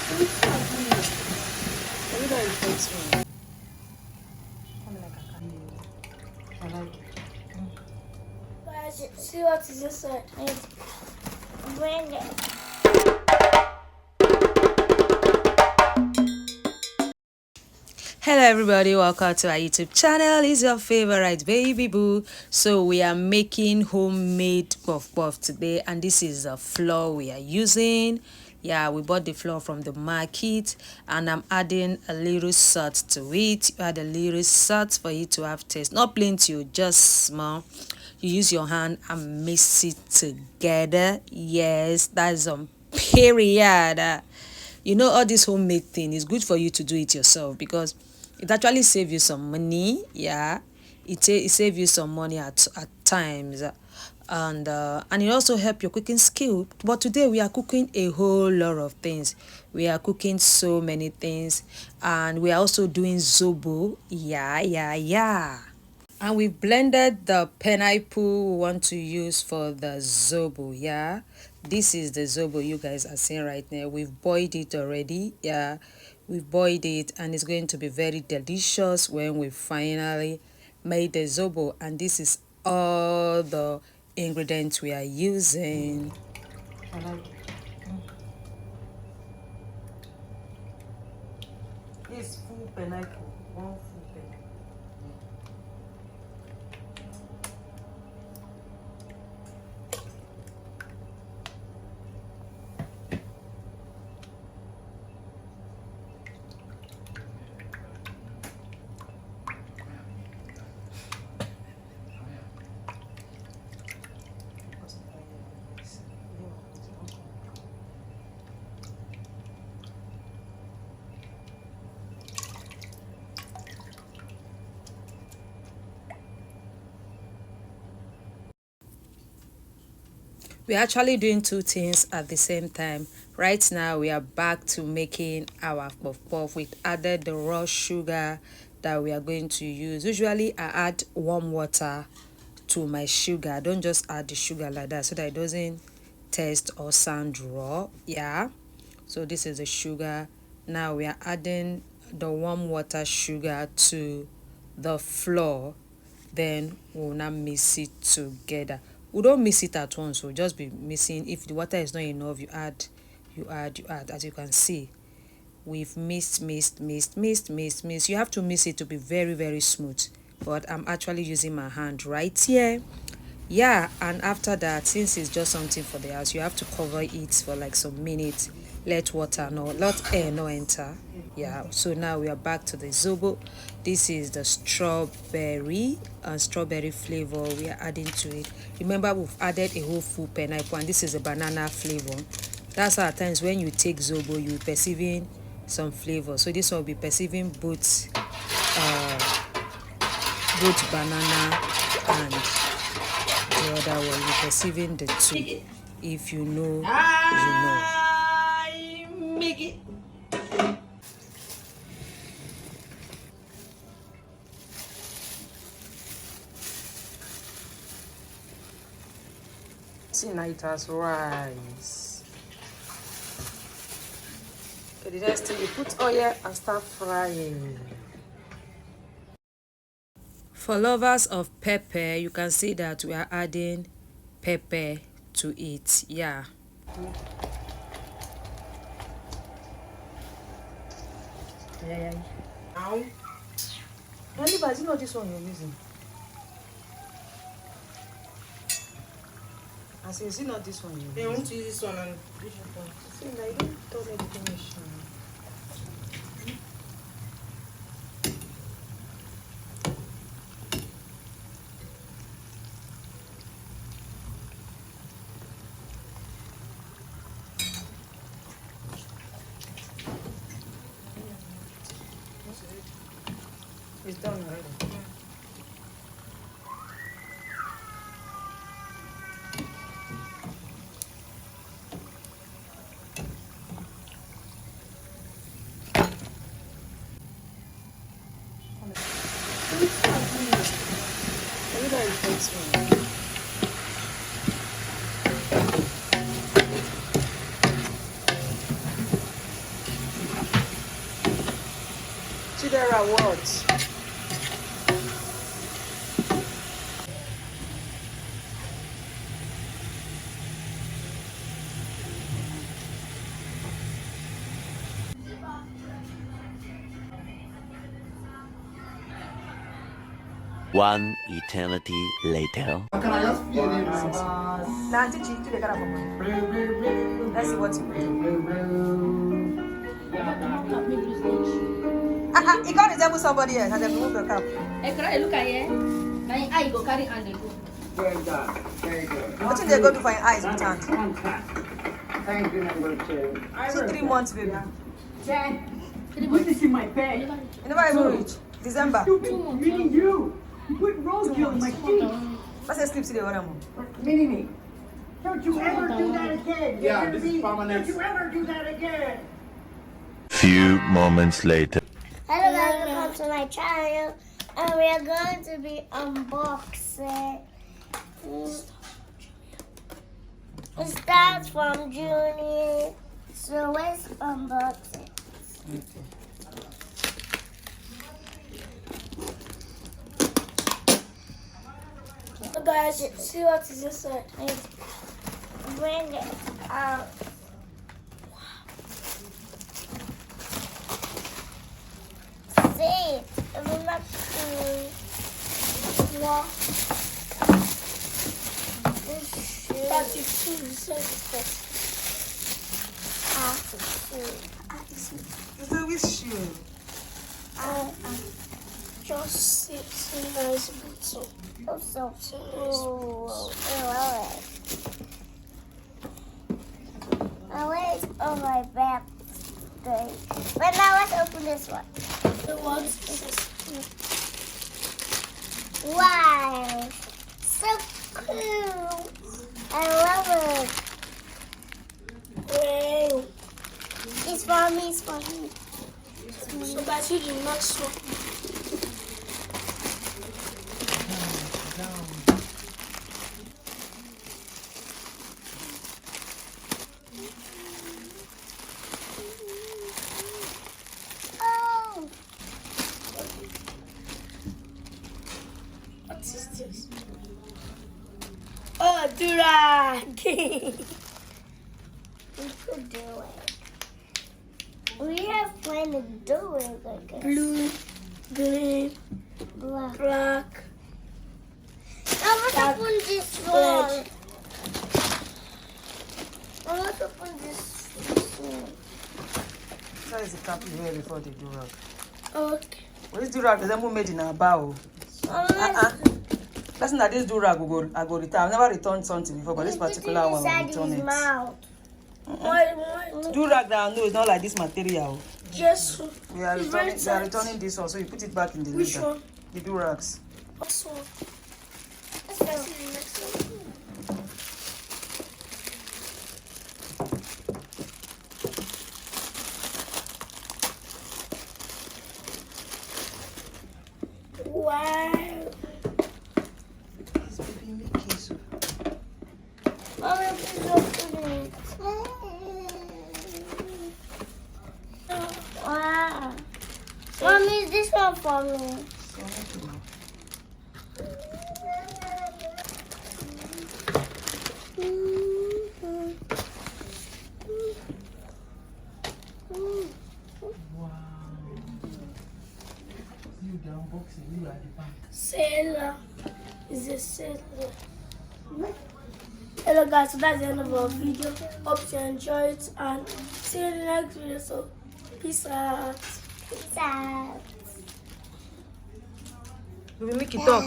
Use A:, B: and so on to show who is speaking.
A: Everybody takes one. I like it.
B: See what is this one? Bring it.
C: Hello everybody, welcome to our YouTube channel. It's your favorite baby boo. So we are making homemade puff puff today, and this is the flour we are using. Yeah, we bought the flour from the market, and I'm adding a little salt to it. You add a little salt for it to have taste, not plenty, just small. You use your hand and mix it together. Yes, that's on period. You know, all this homemade thing is good for you to do it yourself because it actually saves you some money. Yeah, it save you some money at times, and it also help your cooking skill. But today we are cooking a whole lot of things. We are cooking so many things, and we are also doing zobo. Yeah. And we've blended the pineapple we want to use for the zobo. Yeah, this is the zobo you guys are seeing right now. We've boiled it already. Yeah, we've boiled it, and it's going to be very delicious when we finally made the zobo. And this is all the ingredients we are using.
A: I like it. It's full pineapple. One full pineapple.
C: We're actually doing two things at the same time. Right now we are back to making our puff puff. We added the raw sugar that we are going to use. Usually I add warm water to my sugar. I don't just add the sugar like that so that it doesn't taste or sound raw. Yeah, so this is the sugar. Now we are adding the warm water sugar to the flour, then we'll now mix it together. We don't mix it at once, we'll just be mixing. If the water is not enough, you add. As you can see, we've mixed. You have to mix it to be very smooth, but I'm actually using my hand right here. Yeah, and after that, since it's just something for the house, you have to cover it for like some minutes. Let air no enter. Yeah, so now we are back to the zobo. This is the strawberry and strawberry flavor we are adding to it. Remember, we've added a whole full pineapple, and this is a banana flavor. That's how at times when you take zobo, you're perceiving some flavor. So this one will be perceiving both banana and the other one. You're perceiving the two. If you know, you know.
A: See, now it has rice. Okay, the next thing, you put oil and start frying.
C: For lovers of pepper, you can see that we are adding pepper to it. Yeah.
A: Yeah. Now, Oliver, is it not this one you're using? I say, is it not this one you're using?
D: I want to use this one and this one.
A: See, now you don't tell me the finish. It's done already. Everybody takes one. there are what?
E: One eternity later.
A: Now, did you do the kind of money? Let's see what you do. You can't resemble somebody else. Has remove the cap.
F: Hey, look at here. Now your eye go carry and they go.
G: Very good. Very good.
A: What thing they go do for your eyes with hand?
G: Thank you, number 2.
A: See 3 months, baby.
G: Dad, put this in my bag.
A: You never even reach December.
G: Stupid, meaning you. You put roadkill in my feet.
A: What's the sleep today? What am
G: Meaning me. Don't you ever do that again.
H: Yeah, this is permanent.
G: Don't you ever do that again.
E: Few moments later.
B: Hello guys, welcome to my channel, and we are going to be unboxing. It starts from Jumia, so let's unbox it. So guys, see what is inside. Bring it out. See, I'm not sure. What? That's your shoe.
A: So which shoe?
B: Just see nice boots. Also, I wait on my back. But now let's open this one. Wow, so cool. I love it. Wow. It's for me, it's for me. So guys, you do not show. Oh. What is this? Oh, Durag! We could do it. We have plenty to do it. Like blue, green, black. Now let's open this one. Now let's open this one.
A: That is the cap you wear before the durag.
B: Okay.
A: Well, this durag is made in a bow. Listen, that this durag I go return. I've never returned something before, but this particular one will return it. Durag that I know is not like this material.
B: Yes.
A: We are returning this one, so you put it back in the
B: Which
A: leather.
B: one?
A: The durags.
B: This one. Let's go to the next one. Wow.
A: This baby Mickey soup.
B: Mommy, please open it. Wow. Mommy, is this one for me? Sailor is a sailor. Hello guys, so that's the end of our video. Hope you enjoyed it and see you in the next video. So peace out. Peace out.
A: Baby Mickey talk.